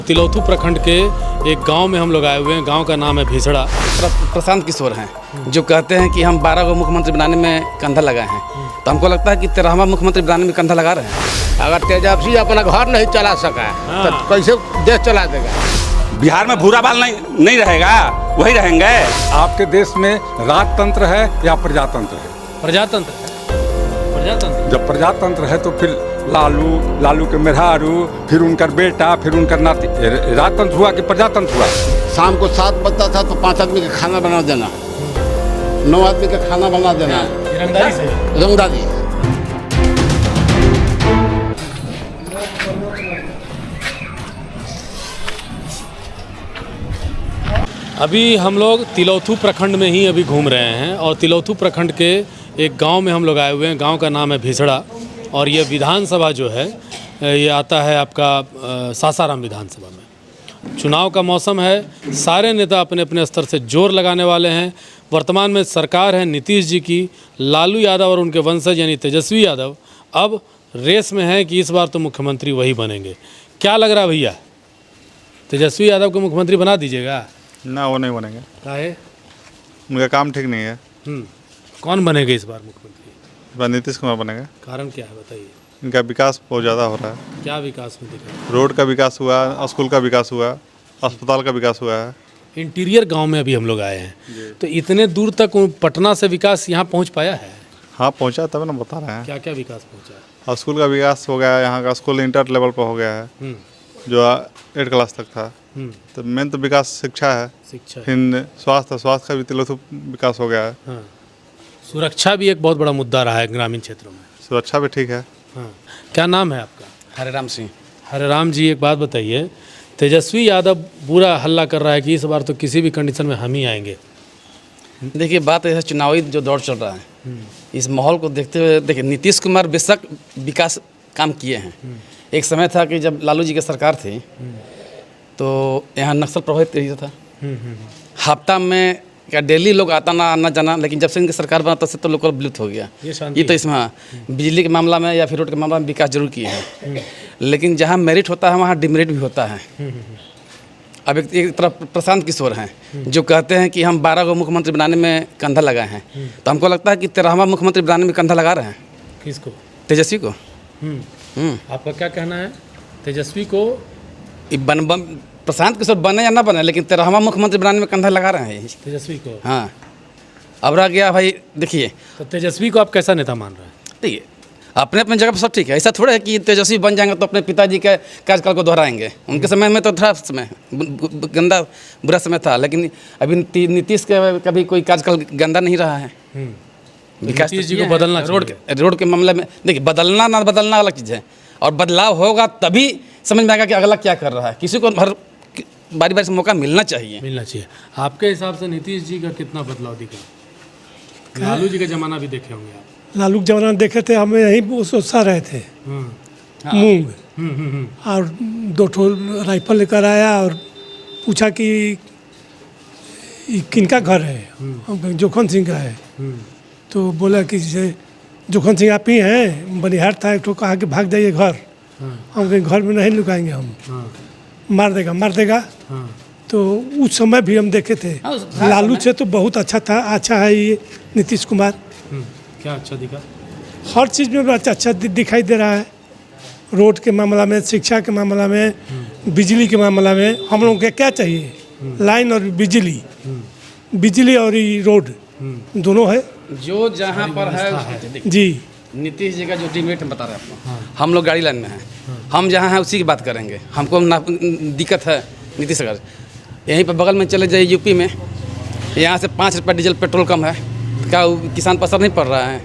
तिलौथू प्रखंड के एक गांव में हम लोग आए हुए हैं। गांव का नाम है भिसड़ा। प्रशांत किशोर हैं जो कहते हैं कि हम 12 को मुख्यमंत्री बनाने में कंधा लगाए हैं, तो हमको लगता है कि 13वां मुख्यमंत्री बनाने में कंधा लगा रहे हैं। अगर तेजस्वी अपना घर नहीं चला सका तो कैसे देश चला देगा? बिहार में भूरा बाल नहीं रहेगा, वही रहेंगे। आपके देश में राजतंत्र है या प्रजातंत्र है? प्रजातंत्र। जब प्रजातंत्र है तो फिर लालू के मेहरारू, फिर उनका बेटा, फिर उनका नाती, राजतंत्र हुआ कि प्रजातंत्र हुआ? शाम को 7 बजता था तो 5 आदमी का खाना बना देना, 9 आदमी का खाना बना देना, रंगदारी। अभी हम लोग तिलौथू प्रखंड में ही अभी घूम रहे हैं और तिलौथू प्रखंड के एक गांव में हम लोग आए हुए हैं। गांव का नाम है भिसड़ा और ये विधानसभा जो है ये आता है आपका सासाराम विधानसभा में। चुनाव का मौसम है, सारे नेता अपने अपने स्तर से जोर लगाने वाले हैं। वर्तमान में सरकार है नीतीश जी की, लालू यादव और उनके वंशज यानी तेजस्वी यादव अब रेस में है कि इस बार तो मुख्यमंत्री वही बनेंगे। क्या लग रहा है भैया, तेजस्वी यादव को मुख्यमंत्री बना दीजिएगा? ना, वो नहीं बनेंगे। काहे? उनका काम ठीक नहीं है। कौन बनेगा इस बार मुख्यमंत्री? नीतीश कुमार बनेगा। कारण क्या है बताइए? इनका विकास बहुत ज़्यादा हो रहा है। क्या विकास में दिखा? रोड का विकास हुआ, स्कूल का विकास हुआ, अस्पताल का विकास हुआ है। इंटीरियर गांव में अभी हम लोग आए हैं, तो इतने दूर तक पटना से विकास यहाँ पहुँच पाया है? हाँ, पहुँचा, तब ना बता रहे हैं। क्या क्या विकास पहुँचा है? स्कूल का विकास हो गया है, यहाँ का स्कूल इंटर लेवल पर हो गया है, जो 8 क्लास तक था। तो मेन तो विकास शिक्षा है। शिक्षा, फिर स्वास्थ्य का भी तिलौथू विकास हो गया है। हाँ। सुरक्षा भी एक बहुत बड़ा मुद्दा रहा है ग्रामीण क्षेत्रों में। सुरक्षा भी ठीक है। हाँ। क्या नाम है आपका? हरेराम सिंह। हरेराम जी, एक बात बताइए, तेजस्वी यादव बुरा हल्ला कर रहा है कि इस बार तो किसी भी कंडीशन में हम ही आएंगे। देखिए, बात ऐसा चुनावी जो दौर चल रहा है, इस माहौल को देखते हुए देखिए नीतीश कुमार बेशक विकास काम किए हैं। एक समय था कि जब लालू जी की सरकार थी तो यहाँ नक्सल प्रभावित एरिया था। हफ्ता में क्या डेली लोग आना जाना, लेकिन जब से इनकी सरकार बना तब से तो लोकल विलुप्त हो गया। ये तो इसमें बिजली के मामला में या फिर रोड के मामला में विकास जरूर किए हैं, लेकिन जहाँ मेरिट होता है वहाँ डिमेरिट भी होता है। अब एक तरफ प्रशांत किशोर हैं जो कहते हैं कि हम 12 को मुख्यमंत्री बनाने में कंधा लगाए हैं, तो हमको लगता है कि 13वां मुख्यमंत्री बनाने में कंधा लगा रहे हैं। किसको? तेजस्वी को। आपका क्या कहना है? तेजस्वी को प्रशांत किशोर बने या ना बने, लेकिन 13वां मुख्यमंत्री बनाने में कंधा लगा रहे हैं तेजस्वी को। हाँ, अब रह गया भाई, देखिए तो तेजस्वी को आप कैसा नेता मान रहे हैं? देखिए, अपने अपने जगह पर सब ठीक है। ऐसा थोड़ा है कि तेजस्वी बन जाएंगे तो अपने पिताजी के कार्यकाल को दोहराएंगे। उनके समय में तो थोड़ा समय गंदा बुरा समय था, लेकिन अभी नीतीश का कभी कोई कार्यकाल गंदा नहीं रहा है। विकास नीतीश जी को बदलना, रोड के मामले में देखिए, बदलना ना बदलना अलग चीज़ है, और बदलाव होगा तभी समझ में आएगा कि अगला क्या कर रहा है। किसी को हर बारी बारी से मौका मिलना चाहिए। आपके हिसाब से नीतीश जी का कितना बदलाव दिखा? लालू जी का जमाना भी देखे होंगे आप। लालू के जमाना देखे थे, हमें यहीं सोचा रहे थे मूंग, और 2 ठो राइफल लेकर आया और पूछा कि किनका घर है? हम जोखन सिंह का है। तो बोला कि जोखन सिंह आप ही हैं? बनिहार था एक ठो, कहा कि भाग जाइए घर। हम कहीं घर में नहीं लुकाएंगे, हम मार देगा। तो उस समय भी हम देखे थे। लालू से तो बहुत अच्छा है ये नीतीश कुमार। क्या अच्छा दिखा? हर चीज़ में अच्छा दिखाई दे रहा है। रोड के मामला में, शिक्षा के मामला में, बिजली के मामला में। हम लोगों को क्या चाहिए? लाइन और बिजली और रोड दोनों है जो जहाँ पर है जी। नीतीश जी का जो डिमेरिट बता रहे हैं आपको, हम लोग गाड़ी लाइन में हैं, हम जहाँ हैं उसी की बात करेंगे। हमको दिक्कत है नीतीश सरकार। यहीं पर बगल में चले जाइए यूपी में, यहाँ से 5 रुपये डीजल पेट्रोल कम है। क्या किसान पर असर नहीं पड़ रहा है?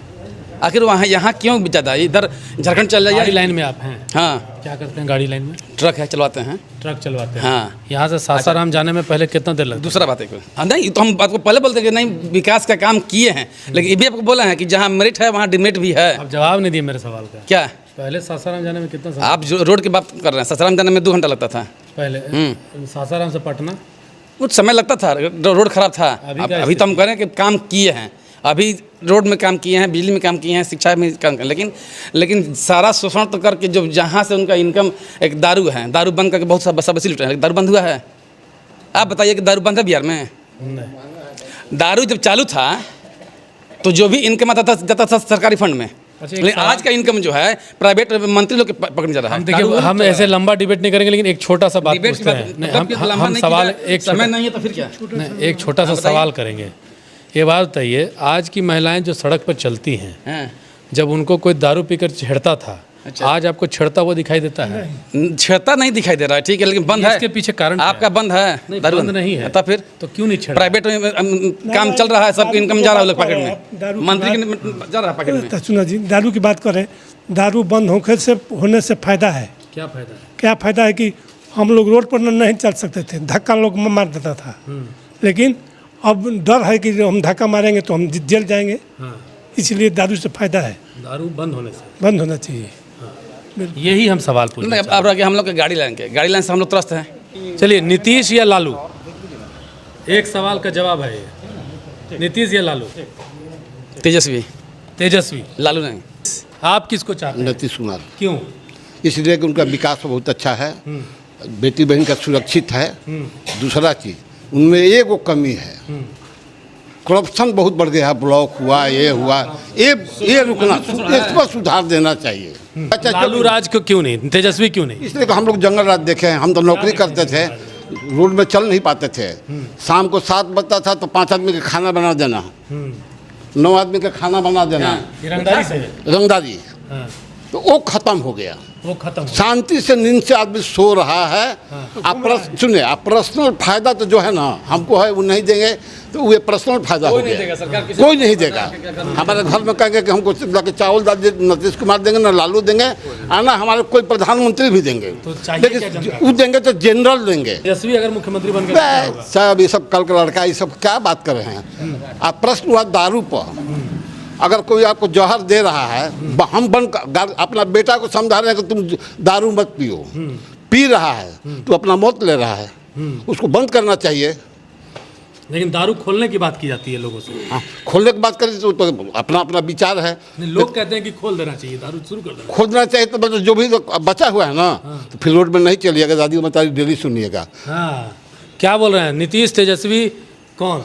आखिर वहाँ यहाँ क्यों ज़्यादा? इधर झारखंड चल जाइए। गाड़ी लाइन में आप हैं? हाँ। क्या करते हैं गाड़ी लाइन में? ट्रक है, चलवाते हैं। ट्रक चलवाते हैं? हाँ। यहाँ से सासाराम जाने में पहले कितना देर लगता है? दूसरा बात है हाँ, नहीं तो हम बात को पहले बोलते हैं कि नहीं विकास का काम किए हैं, लेकिन ये भी आपको बोला है कि जहाँ मेरिट है वहाँ डिमेरिट भी है। आप जवाब नहीं दिए मेरे सवाल का। क्या? पहले सासाराम जाने में कितना समय? आप जो रोड की बात कर रहे हैं, सासाराम जाने में 2 घंटा लगता था पहले। सासाराम से पटना कुछ समय लगता था, रोड खराब था। अभी तो हम कह रहे हैं कि काम किए हैं। अभी रोड में काम किए हैं, बिजली में काम किए हैं, शिक्षा में काम किए, लेकिन सारा शोषण तो करके जो जहाँ से उनका इनकम एक दारू है, दारू बंद करके बहुत सा बसी लुटे हैं। दारू बंद हुआ है? आप बताइए कि दारू बंद है बिहार में? दारू जब चालू था तो जो भी इनकम आता था जाता था सरकारी फंड में, लेकिन आज का इनकम जो है प्राइवेट मंत्री लोग के पकड़ में जा रहा है। देखिए, हम ऐसे लंबा डिबेट नहीं करेंगे, लेकिन एक छोटा सा बात पूछते हैं। हम सवाल एक समय नहीं है तो फिर क्या? एक छोटा सा सवाल करेंगे। ये बात बताइए, आज की महिलाएं जो सड़क पर चलती हैं, जब उनको कोई दारू पीकर छेड़ता था, आज आपको छेड़ता हुआ दिखाई देता है? छेड़ता नहीं दिखाई दे रहा है, ठीक है, लेकिन बंद है। इसके पीछे कारण आपका बंद है? दारू बंद नहीं है तो फिर तो क्यों नहीं छेड़ा? प्राइवेट में काम चल रहा है, सबकी इनकम जा रहा है पॉकेट में, मंत्री के जा रहा है पॉकेट में। सुनो जी, दारू की बात करें, दारू बंद होने से फायदा है। क्या फायदा है? क्या फायदा है कि हम लोग रोड पर नहीं चल सकते थे, धक्का लोग मार देता था, लेकिन अब डर है कि हम धक्का मारेंगे तो हम जेल जाएंगे। इसलिए दारू से फायदा है, दारू बंद होने से बंद होना चाहिए। यही हम सवाल पूछ रहे हैं। अब हम लोग के गाड़ी लाइन से हम लोग त्रस्त हैं। चलिए, नीतीश या लालू? एक सवाल का जवाब है ये, नीतीश या लालू? तेजस्वी। तेजस्वी। लालू नहीं। आप किसको चाहते हैं? नीतीश कुमार। क्यों? इसलिए कि उनका विकास बहुत अच्छा है, बेटी बहन का सुरक्षित है। दूसरा चीज़ उनमें एक वो कमी है, करप्शन बहुत बढ़ गया है, ब्लॉक हुआ, ये हुआ, ये रुकना, इस पर सुधार देना चाहिए। अच्छा, लालू राज को क्यों नहीं, तेजस्वी क्यों नहीं? इसलिए कि हम लोग जंगल राज देखे हैं, हम तो नौकरी करते थे, रोड में चल नहीं पाते थे। शाम को 7 बजता था तो 5 आदमी का खाना बना देना, 9 आदमी का खाना बना देना, रंगदारी से। रंगदारी, तो वो खत्म हो गया। वो खत्म हो। शांति से नींद से आदमी सो रहा है। आप सुनिए, आप पर्सनल फायदा तो जो है ना हमको है वो नहीं देंगे, तो वो पर्सनल फायदा हो गया, कोई नहीं देगा। हमारे घर में कहेंगे कि हमको जाके चावल दाल नीतीश कुमार देंगे ना लालू देंगे, आना हमारे कोई प्रधानमंत्री भी देंगे, तो चाहिए क्या लेकिन जनता? वो देंगे तो जनरल देंगे। तेजस्वी अगर मुख्यमंत्री बन गए साहब ये सब कल का लड़का, ये सब क्या बात कर रहे हैं आप? प्रश्न हुआ दारू पर, अगर कोई आपको जहर दे रहा है, हम अपना बेटा को समझा रहे हैं कि तुम दारू मत पियो, पी रहा है तो अपना मौत ले रहा है, उसको बंद करना चाहिए। लेकिन दारू खोलने की बात की जाती है लोगों से। हाँ, खोलने की बात करें तो अपना अपना विचार है। लोग कहते हैं कि खोल देना चाहिए, दारू शुरू कर देना। खोलना चाहिए तो मतलब जो भी बचा हुआ है ना, तो फिर रोड में नहीं चलिएगा, दादी बताइए डेली सुनिएगा। हाँ, क्या बोल रहे हैं? नीतीश, तेजस्वी, कौन?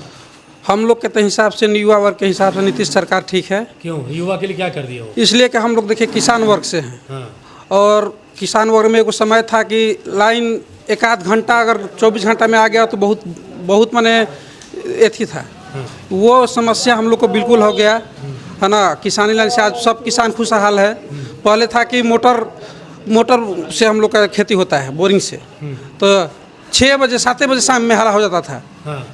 हम लोग के हिसाब से, युवा वर्ग के हिसाब से नीतीश सरकार ठीक है। क्यों? युवा के लिए क्या कर दिया वो? इसलिए कि हम लोग देखिए किसान वर्ग से हैं। हाँ। और किसान वर्ग में एक समय था कि लाइन एक आध घंटा अगर 24 घंटा में आ गया तो बहुत माने एथी था। वो समस्या हम लोग को बिल्कुल हो गया है ना। किसानी लाइन से आज सब किसान खुशहाल है। पहले था कि मोटर से हम लोग का खेती होता है, बोरिंग से, तो 6 बजे 7 बजे शाम में हरा हो जाता था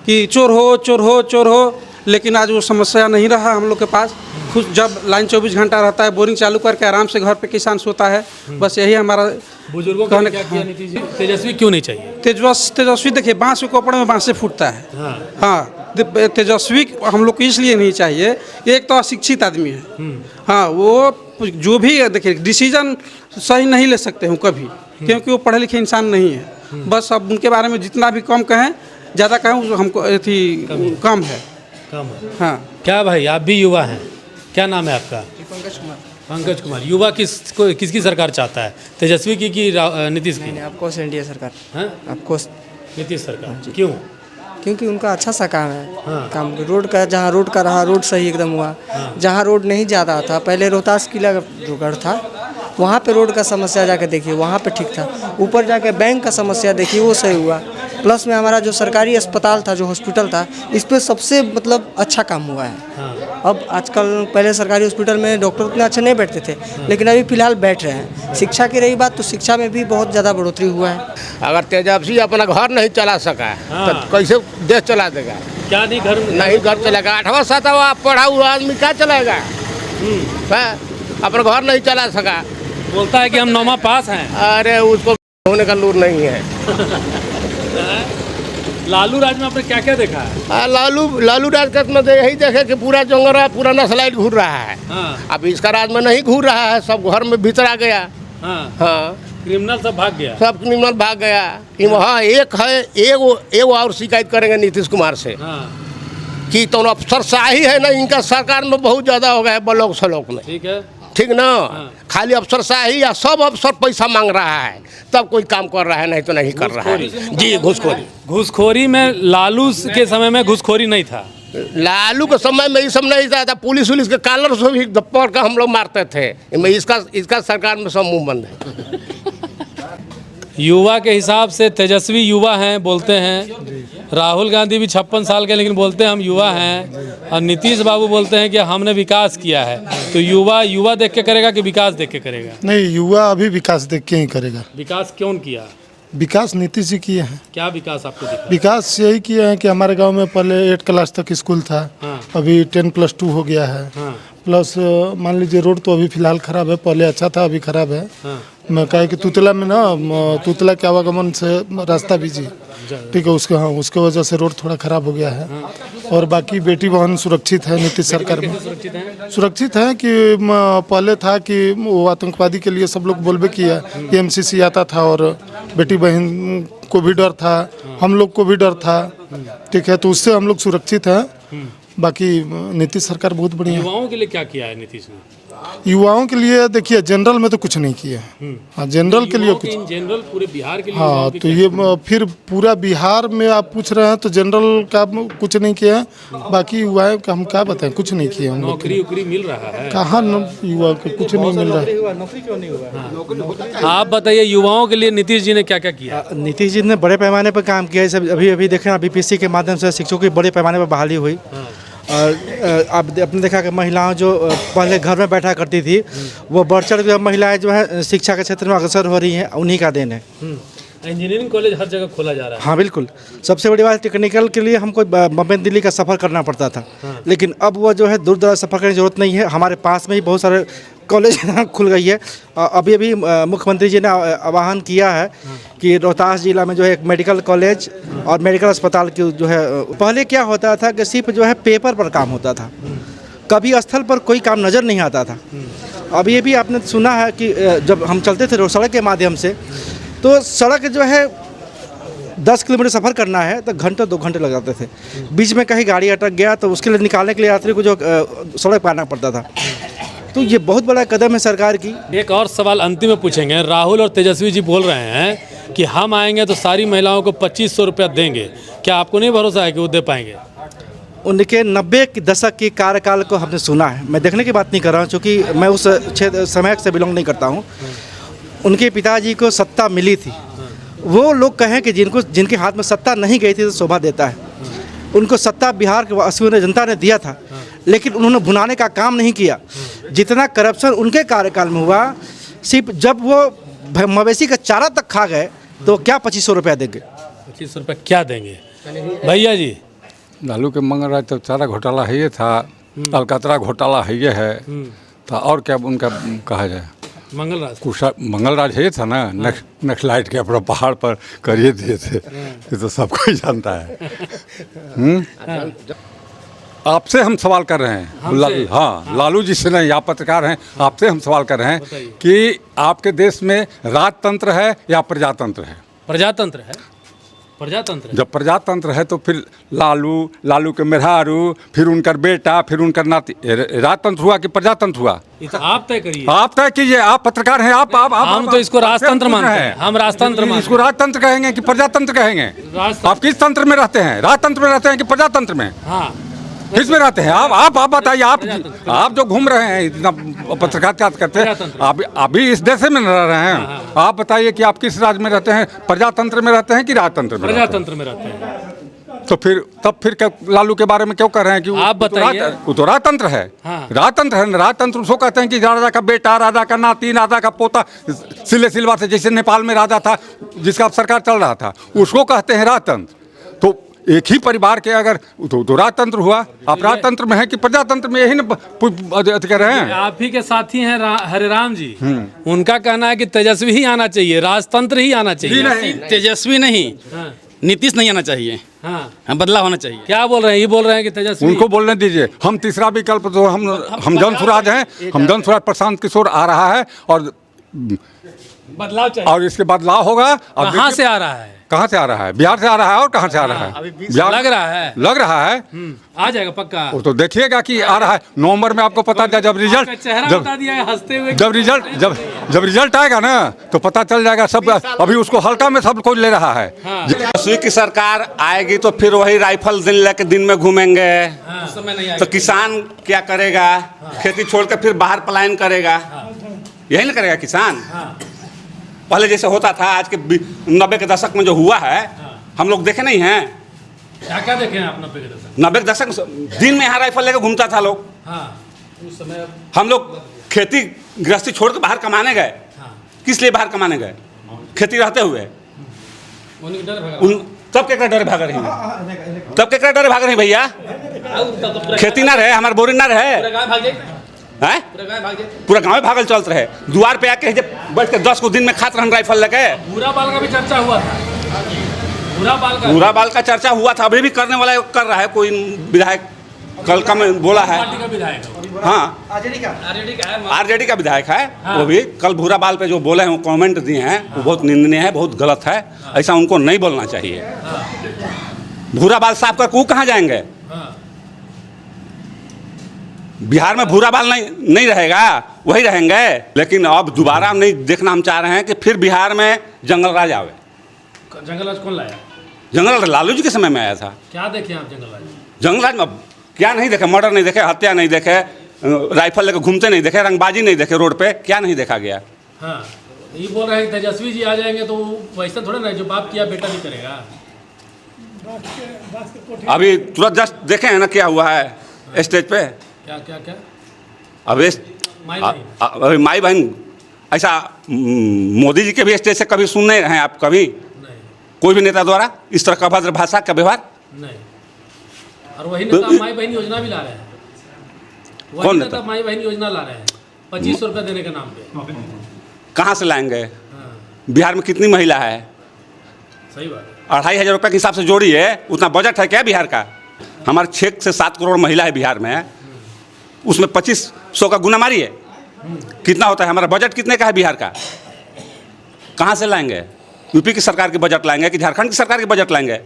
कि चोर हो, लेकिन आज वो समस्या नहीं रहा हम लोग के पास। खुद जब लाइन 24 घंटा रहता है, बोरिंग चालू करके आराम से घर पे किसान सोता है। बस यही हमारा बुजुर्गों को क्या किया नीतीश जी? तेजस्वी क्यों नहीं चाहिए? तेजस्वी देखिए, बांस के कपड़े में बांस से फूटता है। हाँ, तेजस्वी हम लोग को इसलिए नहीं चाहिए, एक तो अशिक्षित आदमी है। हाँ, वो जो भी देखिए डिसीजन सही नहीं ले सकते हूँ कभी, क्योंकि वो पढ़े लिखे इंसान नहीं है। बस अब उनके बारे में जितना भी कम कहें, ज़्यादा कहें, हमको कम है। हाँ। क्या भाई, आप भी युवा हैं, क्या नाम है आपका? पंकज कुमार। युवा किसकी सरकार चाहता है, तेजस्वी की कि नीतीश की? आपको एनडीए सरकार। हाँ? आपको नीतीश सरकार। क्यों? क्योंकि उनका अच्छा सा काम है। काम रोड का, जहाँ रोड का रहा, रोड सही एकदम हुआ। जहाँ रोड नहीं ज़्यादा था, पहले रोहतास किला जो गढ़ था, वहाँ पे रोड का समस्या जाके देखिए, वहाँ पे ठीक था। ऊपर जाके बैंक का समस्या देखिए, वो सही हुआ। प्लस में हमारा जो सरकारी अस्पताल था, जो हॉस्पिटल था, इस पर सबसे मतलब अच्छा काम हुआ है। अब आजकल, पहले सरकारी हॉस्पिटल में डॉक्टर उतने अच्छे नहीं बैठते थे, लेकिन अभी फिलहाल बैठ रहे हैं। शिक्षा की रही बात, तो शिक्षा में भी बहुत ज़्यादा बढ़ोतरी हुआ है। अगर तेजस्वी अपना घर नहीं चला सका तो कैसे देश चला देगा? क्या नहीं घर नहीं घर चलेगा। 8वां 7वां पढ़ा हुआ आदमी क्या चलाएगा? अपना घर नहीं चला सका, बोलता है कि हम 9वां पास हैं। अरे उसको होने का लूर नहीं है। लालू राज में आपने क्या क्या देखा है? लालू राज में यही देखे कि पूरा जंगल, पूरा नस्लाइट घूर रहा है। अब इसका राज में नहीं घूर रहा है, सब घर में भीतर आ गया। हाँ, क्रिमिनल सब भाग गया। सब क्रिमिनल भाग गया। वहाँ एक है, एगो और शिकायत करेंगे नीतीश कुमार से। कि तो अफसरशाही है ना इनका सरकार में बहुत ज़्यादा हो गया है ब्लॉक सलोक में। ठीक है, ठीक ना, खाली अफसरशाही या सब अफसर पैसा मांग रहा है तब कोई काम कर रहा है, नहीं तो नहीं कर रहा है जी। घूसखोरी में लालू के समय में घूसखोरी नहीं था, लालू के समय में ये सब नहीं था, पुलिस उलिस के कॉलर से भी पकड़ कर हम लोग मारते थे। इसका सरकार में सब मुंह बंद है। युवा के हिसाब से तेजस्वी युवा हैं बोलते हैं, राहुल गांधी भी 56 साल के लेकिन बोलते हैं हम युवा हैं, और नीतीश बाबू बोलते हैं कि हमने विकास किया है। तो युवा देख के करेगा कि विकास देख के करेगा? नहीं, युवा अभी विकास देख के ही करेगा। विकास क्यों किया? विकास नीतीश जी किए हैं। क्या विकास आपको दिखा? विकास यही किए हैं कि हमारे गांव में पहले 8 क्लास तक स्कूल था, अभी 10+2 हो गया है। प्लस मान लीजिए रोड तो अभी फिलहाल खराब है, पहले अच्छा था अभी खराब है। मैं कहे कि तुतला में ना, तुतला के आवागमन से रास्ता बीजी, ठीक है, उसके वजह से रोड थोड़ा खराब हो गया है। और बाकी बेटी बहन सुरक्षित है नीतीश सरकार में। सुरक्षित है कि पहले था कि वो आतंकवादी के लिए सब लोग बोलबे किया, MCC आता था और बेटी बहन को भी डर था, हम लोग को भी डर था, ठीक है, तो उससे हम लोग सुरक्षित हैं। बाकी नीतीश सरकार बहुत बढ़िया है। युवाओं के लिए क्या किया है नीतीश ने? युवाओं के लिए देखिए जनरल में तो कुछ नहीं किया। हाँ, जनरल के लिए कुछ, जनरल पूरे बिहार के लिए। हाँ, तो ये फिर पूरा बिहार में आप पूछ रहे हैं तो जनरल का कुछ नहीं किया, बाकी युवाओं का हम क्या बताएं, कुछ नहीं किया। नौकरी उकरी मिल रहा है? कहाँ युवा को कुछ नहीं मिल रहा है। नौकरी क्यों नहीं हुआ? आप बताइए युवाओं के लिए नीतीश जी ने क्या क्या किया? नीतीश जी ने बड़े पैमाने पर काम किया है। सब अभी देखें, BPSC के माध्यम से शिक्षकों की बड़े पैमाने पर बहाली हुई। और अब आपने देखा कि महिलाएं जो पहले घर में बैठा करती थी, वो बढ़ चढ़ के महिलाएं जो है शिक्षा के क्षेत्र में अग्रसर हो रही हैं, उन्हीं का देन है। इंजीनियरिंग कॉलेज हर जगह खोला जा रहा है। हाँ बिल्कुल, सबसे बड़ी बात टेक्निकल के लिए हमको बम्बई दिल्ली का सफ़र करना पड़ता था, लेकिन अब वो जो है दूर दराज सफ़र करने की ज़रूरत नहीं है। हमारे पास में ही बहुत सारे कॉलेज खुल गई है। अभी मुख्यमंत्री जी ने आह्वान किया है कि रोहतास जिला में जो है एक मेडिकल कॉलेज और मेडिकल अस्पताल की जो है, पहले क्या होता था कि सिर्फ जो है पेपर पर काम होता था, कभी स्थल पर कोई काम नज़र नहीं आता था। अब ये भी आपने सुना है कि जब हम चलते थे सड़क के माध्यम से, तो सड़क जो है 10 किलोमीटर सफ़र करना है तो घंटे 2 घंटे लग जाते थे। बीच में कहीं गाड़ी अटक गया तो उसके लिए निकालने के लिए यात्री को जो सड़क पर आना पड़ता था। तो ये बहुत बड़ा कदम है सरकार की। एक और सवाल अंतिम में पूछेंगे। राहुल और तेजस्वी जी बोल रहे हैं कि हम आएंगे तो सारी महिलाओं को 2500 रुपया देंगे, क्या आपको नहीं भरोसा है कि वो दे पाएंगे? उनके 90 के दशक के कार्यकाल को हमने सुना है, मैं देखने की बात नहीं कर रहा हूँ, क्योंकि मैं उस समय से बिलोंग नहीं करता हूँ। उनके पिताजी को सत्ता मिली थी, वो लोग कहें कि जिनके हाथ में सत्ता नहीं गई थी तो शोभा देता है। उनको सत्ता बिहार के वासियों ने, जनता ने दिया था, लेकिन उन्होंने भुनाने का काम नहीं किया। जितना करप्शन उनके कार्यकाल में हुआ, सिर्फ जब वो मवेशी का चारा तक खा गए तो क्या 2500 रुपया देंगे? 2500 रुपया क्या देंगे भैया जी? लालू के मंगल राज तो सारा घोटाला है ये था, अलकतरा घोटाला है ये है था, और क्या उनका कहा जाए? मंगल राज है था ना, नक्सलाइट के अपना पहाड़ पर करिए दिए थे, ये तो सबको ही जानता है। आपसे हम सवाल कर रहे हैं, हाँ, लालू जी से नहीं, आप पत्रकार हैं, आपसे हम सवाल कर रहे हैं कि आपके देश में राजतंत्र है या प्रजातंत्र है? प्रजातंत्र है। प्रजातंत्र जब प्रजातंत्र है तो फिर लालू के मेहरारू, फिर उनका बेटा, फिर उनका नाती, राजतंत्र हुआ कि प्रजातंत्र हुआ? तो आप तय करिए, आप तय कीजिए, आप पत्रकार हैं, आप हम तो इसको राजतंत्र मानते हैं। हम राजतंत्र मानते हैं। इसको राजतंत्र कहेंगे कि प्रजातंत्र कहेंगे? आप किस तंत्र में रहते हैं, राजतंत्र में रहते हैं कि प्रजातंत्र में? हाँ, किस में रहते हैं आप बताइए। आप जो घूम रहे हैं इतना पत्रकारिता करते हैं, अभी इस देश में रह रहे हैं, आप बताइए कि आप किस राज्य में रहते हैं, प्रजातंत्र में रहते हैं कि राजतंत्र में? प्रजातंत्र में रहते हैं। तो फिर क्या लालू के बारे में क्यों कह रहे हैं कि आप बताइए? वो तो राजतंत्र है। राजतंत्र है, राजतंत्र उसको कहते हैं कि राजा का बेटा, राजा का नाती, राजा का पोता, सिले सिलवा से, जैसे नेपाल में राजा था जिसका अब सरकार चल रहा था, उसको कहते हैं राजतंत्र। तो एक ही परिवार के अगर तो राजतंत्र हुआ। आप राजतंत्र में है कि प्रजातंत्र में? यही ना कह रहे हैं। आप ही के साथी हैं हरिराम जी, उनका कहना है कि तेजस्वी ही आना चाहिए, राजतंत्र ही आना चाहिए। तेजस्वी नहीं, नीतीश नहीं आना चाहिए। हाँ, बदलाव होना चाहिए। क्या बोल रहे हैं? ये बोल रहे हैं कि तेजस्वी। उनको बोलने दीजिए। हम तीसरा विकल्प तो हम जन स्वराज हैं, हम जन स्वराज। प्रशांत किशोर आ रहा है और बदलाव चाहिए, और इसके बदलाव होगा। कहाँ से आ रहा है? कहाँ से आ रहा है? बिहार से आ रहा है और कहाँ से आ रहा है? बिहार लग रहा है। लग रहा है। आ जाएगा पक्का। वो तो देखिएगा कि आ रहा है नवंबर में, आपको पता चल जब रिजल्ट चेहरा बता दिया है हंसते हुए। जब रिजल्ट आएगा ना तो पता चल जाएगा सब। अभी उसको हल्का में सब कोई ले रहा है। तेजस्वी की सरकार आएगी तो फिर वही राइफल दिन लेके दिन में घूमेंगे। उस समय नहीं आएगा। तो किसान क्या करेगा? खेती छोड़ के फिर बाहर पलायन करेगा। यही ना करेगा किसान। पहले जैसे होता था, आज के 90 के दशक में जो हुआ है, हम लोग देखे नहीं हैं। क्या क्या देखे हैं आप 90 के दशक? 90 के दशक दिन में यहाँ राइफल लेके घूमता था लोग। उस समय हम लोग खेती गृहस्थी छोड़ के बाहर कमाने गए। किस लिए बाहर कमाने गए? खेती रहते हुए तब केकरा डरे भाग रही हैं? तब केकरा डरे भाग रही भैया? खेती ना रहे, हमारे बोरिंग ना रहे, पूरा गाँव भागल चलते रहे। द्वार पे आके जब बैठ के 10 को दिन में खात रहन राइफल लेके। भूरा बाल का भी चर्चा हुआ था। भूरा बाल का चर्चा हुआ था, अभी भी करने वाला कर रहा है कोई विधायक। कल का में बोला है। हाँ, आरजेडी का विधायक है। वो भी कल भूरा बाल पे जो बोले हैं, वो कमेंट दिए हैं, वो बहुत निंदनीय है, बहुत गलत है। ऐसा उनको नहीं बोलना चाहिए। भूरा बाल साफ कर वो कहाँ जाएंगे? बिहार में भूरा बाल नहीं रहेगा, वही रहेंगे। लेकिन अब दोबारा नहीं देखना हम चाह रहे हैं कि फिर बिहार में जंगल राज आवे। जंगल राज कौन लाया? जंगल राज लालू जी के समय में आया था। क्या देखे आप जंगल राज? जंगल राज में क्या नहीं देखे? मर्डर नहीं देखे, हत्या नहीं देखे, राइफल लेकर घूमते नहीं देखे, रंगबाजी नहीं देखे रोड पे। क्या नहीं देखा गया? हाँ, ये बोल रहे हैं तेजस्वी जी आ जाएंगे तो वैसा थोड़ा ना, जो बाप किया बेटा भी करेगा। अभी तुरंत जस्ट देखे हैं ना क्या हुआ है स्टेज पे। क्या क्या क्या? अभी माई बहन ऐसा मोदी जी के भी स्टेज से कभी सुन नहीं रहे हैं आप? कभी कोई भी नेता द्वारा इस तरह का भद्र भाषा का व्यवहार नहीं। और वही नेता माई बहन योजना भी ला रहे हैं। वही नेता माई बहन योजना ला रहे हैं 2500 रुपये देने के नाम पे। कहाँ से लाएंगे? बिहार में कितनी महिला है? सही बात है। 2500 रुपये के हिसाब से जोड़िए, उतना बजट है क्या बिहार का? हमारे 6 से 7 करोड़ महिला है बिहार में, उसमें 2500 का गुना मारिए, कितना होता है? हमारा बजट कितने का है बिहार का? कहाँ से लाएंगे? यूपी की सरकार के बजट लाएंगे कि झारखंड की सरकार के बजट लाएंगे?